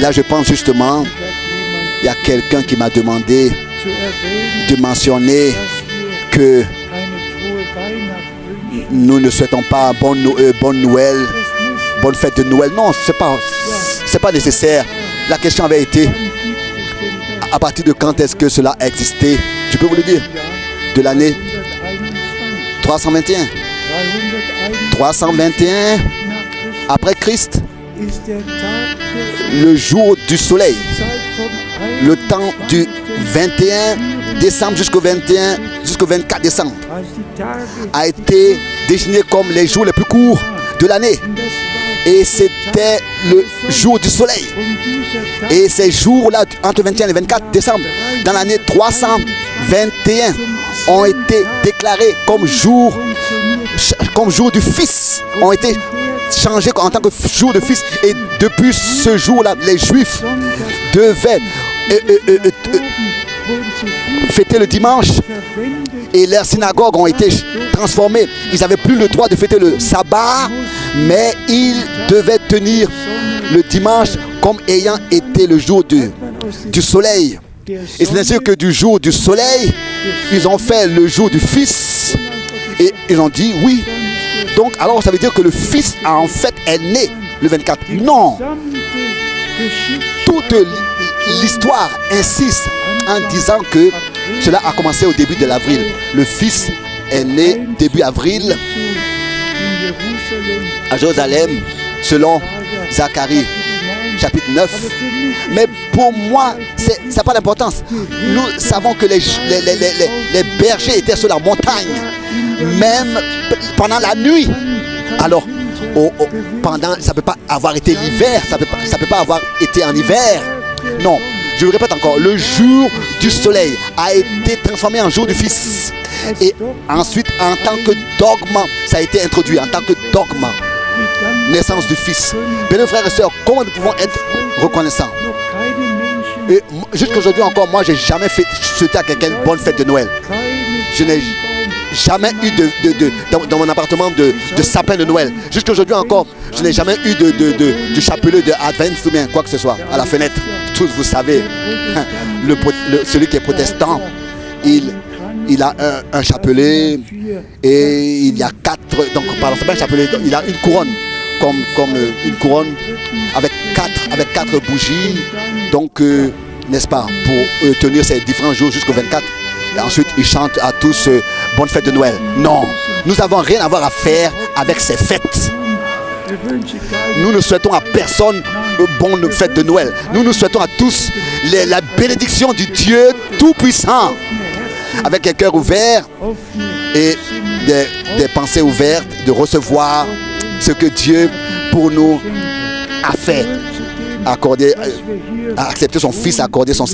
Là, je pense justement, il y a quelqu'un qui m'a demandé de mentionner que nous ne souhaitons pas bonne Noël, bonne fête de Noël. Non, c'est pas nécessaire. La question avait été, à partir de quand est-ce que cela a existé? Je peux vous le dire, de l'année 321. 321 après Christ, le jour du soleil, le temps du 21 décembre jusqu'au 24 décembre a été désigné comme les jours les plus courts de l'année. Et c'était le jour du soleil. Et ces jours-là, entre 21 et 24 décembre, dans l'année 321, ont été déclarés comme jour du Fils, ont été changés en tant que jour de Fils. Et depuis ce jour-là, les Juifs devaient fêter le dimanche et leurs synagogues ont été transformées. Ils n'avaient plus le droit de fêter le sabbat, mais ils devaient tenir le dimanche comme ayant été le jour du soleil. Et c'est ainsi que du jour du soleil, ils ont fait le jour du Fils et ils ont dit oui. Donc alors ça veut dire que le Fils en fait est né le 24. Non. Toute l'histoire insiste en disant que cela a commencé au début de l'avril. Le Fils est né début avril à Jérusalem selon Zacharie chapitre 9. Mais pour moi, ça n'a pas d'importance. Nous savons que les bergers étaient sur la montagne, même pendant la nuit. Alors, ça ne peut pas avoir été l'hiver, ça peut pas avoir été en hiver. Non, je le répète encore, le jour du soleil a été transformé en jour du Fils. Et ensuite, en tant que dogme, ça a été introduit en tant que dogme. Naissance du Fils. Bien, frères et sœurs, comment nous pouvons être reconnaissants? Et jusqu'aujourd'hui encore, moi, j'ai jamais souhaité à quelqu'un une bonne fête de Noël. Je n'ai jamais eu dans mon appartement de sapin de Noël. Jusqu'aujourd'hui encore, je n'ai jamais eu de chapelet de Advent ou bien quoi que ce soit à la fenêtre. Tous vous savez, celui qui est protestant, il a un chapelet et il y a 4, donc pardon, c'est pas un chapelet, il a une couronne comme une couronne avec quatre bougies, donc n'est-ce pas, pour tenir ces différents jours jusqu'au 24. Et ensuite il chante à tous bonne fête de Noël. Non, nous n'avons rien à voir à faire avec ces fêtes. Nous ne souhaitons à personne bonne fête de Noël. Nous souhaitons à tous la bénédiction du Dieu Tout-Puissant, avec un cœur ouvert et des pensées ouvertes, de recevoir ce que Dieu pour nous a fait, a accepté son Fils, a accordé son